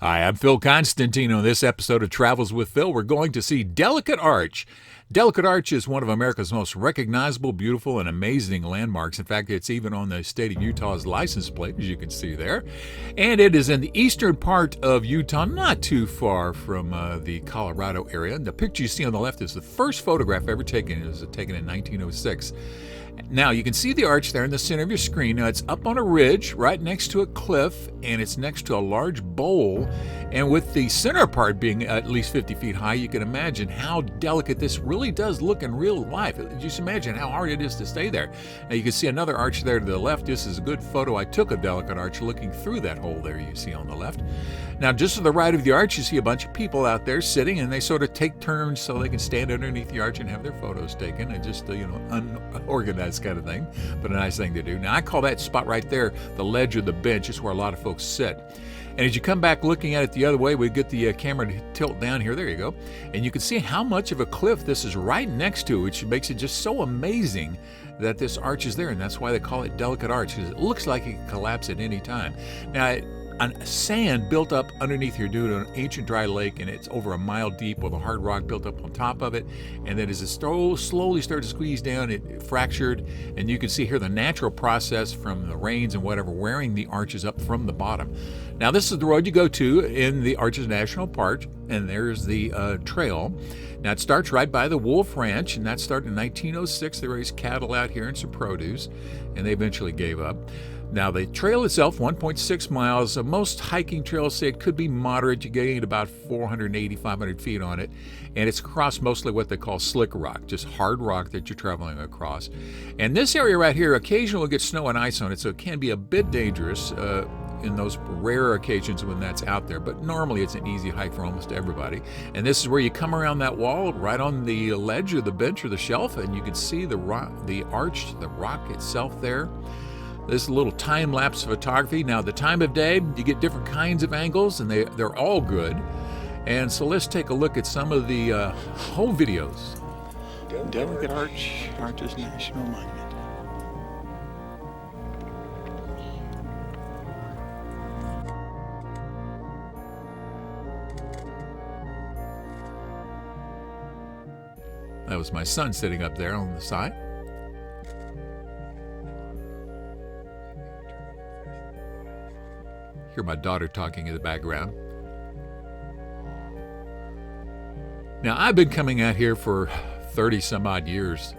Hi, I'm Phil Constantine. On this episode of Travels with Phil, we're going to see Delicate Arch. Delicate Arch is one of America's most recognizable, beautiful, and amazing landmarks. In fact, it's even on the state of Utah's license plate, as you can see there. And it is in the eastern part of Utah, not too far from the Colorado area. And the picture you see on the left is the first photograph ever taken. It was taken in 1906. Now, you can see the arch there in the center of your screen. Now, it's up on a ridge right next to a cliff, and it's next to a large bowl. And with the center part being at least 50 feet high, you can imagine how delicate this really does look in real life. Just imagine how hard it is to stay there. Now, you can see another arch there to the left. This is a good photo I took of Delicate Arch looking through that hole there you see on the left. Now, just to the right of the arch, you see a bunch of people out there sitting, and they sort of take turns so they can stand underneath the arch and have their photos taken. And just, unorganized kind of thing, but a nice thing to do. Now, I call that spot right there the ledge or the bench. It's where a lot of folks sit. And as you come back looking at it the other way, we get the camera to tilt down here. There you go. And you can see how much of a cliff this is right next to, which makes it just so amazing that this arch is there. And that's why they call it Delicate Arch, because it looks like it can collapse at any time. Now, sand built up underneath here due to an ancient dry lake, and it's over a mile deep with a hard rock built up on top of it. And then as it slowly started to squeeze down, it fractured. And you can see here the natural process from the rains and whatever wearing the arches up from the bottom. Now, this is the road you go to in the Arches National Park, and there's the trail. Now, it starts right by the Wolf Ranch, and that started in 1906. They raised cattle out here and some produce, and they eventually gave up. Now, the trail itself, 1.6 miles. Most hiking trails say it could be moderate. You gain about 480, 500 feet on it. And it's across mostly what they call slick rock, just hard rock that you're traveling across. And this area right here, occasionally will get snow and ice on it, so it can be a bit dangerous in those rare occasions when that's out there. But normally it's an easy hike for almost everybody. And this is where you come around that wall, right on the ledge or the bench or the shelf, and you can see the arch, the rock itself there. This is a little time-lapse photography. Now, the time of day, you get different kinds of angles, and they're all good. And so let's take a look at some of the home videos. Delicate Arch, Arches National Monument. That was my son sitting up there on the side. Hear my daughter talking in the background. Now, I've been coming out here for 30 some odd years,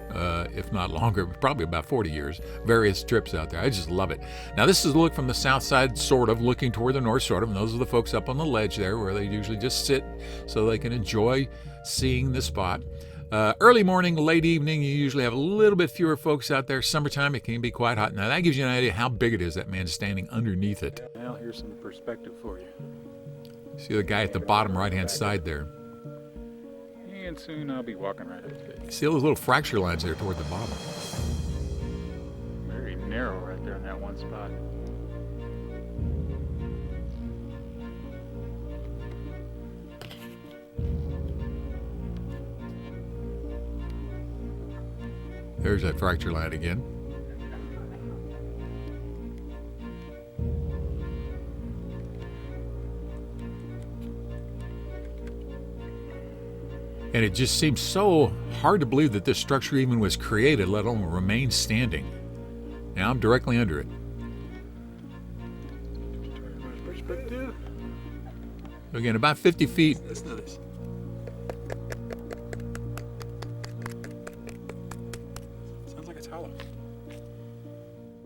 if not longer, probably about 40 years, various trips out there. I just love it. Now, this is a look from the south side, sort of, looking toward the north, sort of, and those are the folks up on the ledge there where they usually just sit so they can enjoy seeing the spot. Early morning, late evening, you usually have a little bit fewer folks out there. Summertime, it can be quite hot. Now, that gives you an idea how big it is, that man standing underneath it. Now, here's some perspective for you. See the guy at the bottom right-hand side there. And soon I'll be walking right up to it. See those little fracture lines there toward the bottom. Very narrow right there in that one spot. There's that fracture line again. And it just seems so hard to believe that this structure even was created, let alone remain standing. Now I'm directly under it. Perspective. Again, about 50 feet. Listen to this. Sounds like it's hollow.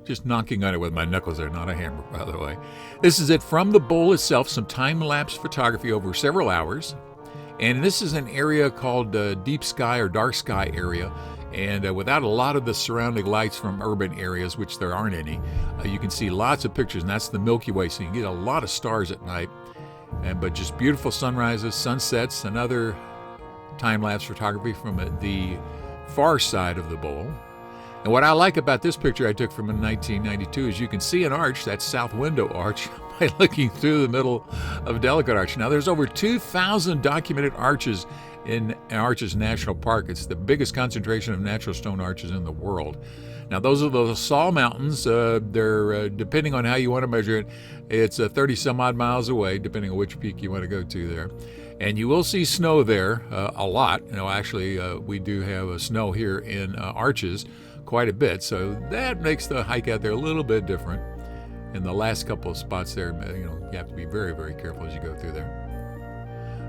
Just knocking on it with my knuckles there, not a hammer, by the way. This is it from the bowl itself, some time-lapse photography over several hours. And this is an area called deep sky or dark sky area. And without a lot of the surrounding lights from urban areas, which there aren't any, you can see lots of pictures, and that's the Milky Way. So you can get a lot of stars at night. But just beautiful sunrises, sunsets, and other time-lapse photography from the far side of the bowl. And what I like about this picture I took from in 1992 is you can see an arch, that south window arch, by looking through the middle of Delicate Arch. Now, there's over 2,000 documented arches in Arches National Park. It's the biggest concentration of natural stone arches in the world. Now, those are the Saul Mountains. They're, depending on how you want to measure it, it's 30 some odd miles away, depending on which peak you want to go to there. And you will see snow there a lot. Actually, we do have snow here in Arches quite a bit. So that makes the hike out there a little bit different. In the last couple of spots there, you have to be very, very careful as you go through there.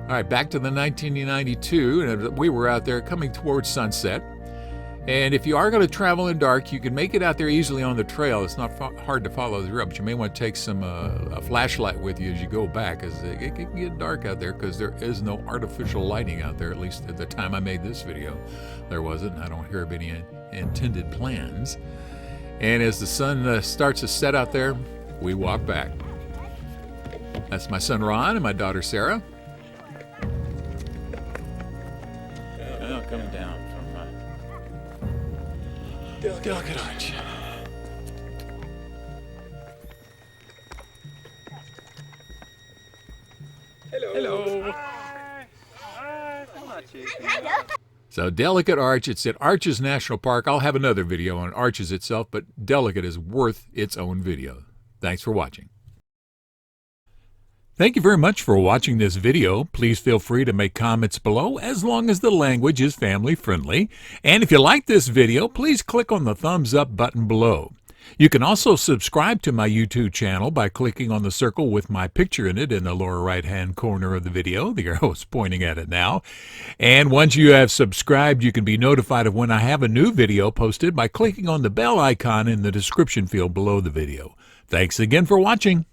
All right, back to the 1992, and we were out there coming towards sunset. And if you are going to travel in dark, you can make it out there easily on the trail. It's not hard to follow the route, but you may want to take some a flashlight with you as you go back, as it can get dark out there because there is no artificial lighting out there, at least at the time I made this video. There wasn't. I don't hear of any intended plans. And as the sun starts to set out there, we walk back. That's my son Ron and my daughter Sarah. Coming down from Delicate Arch. Hello. So Delicate Arch, it's at Arches National Park. I'll have another video on Arches itself, but Delicate is worth its own video. Thanks for watching. Thank you very much for watching this video. Please feel free to make comments below as long as the language is family friendly. And if you like this video, please click on the thumbs up button below. You can also subscribe to my YouTube channel by clicking on the circle with my picture in it in the lower right-hand corner of the video. The arrow is pointing at it now. And once you have subscribed, you can be notified of when I have a new video posted by clicking on the bell icon in the description field below the video. Thanks again for watching.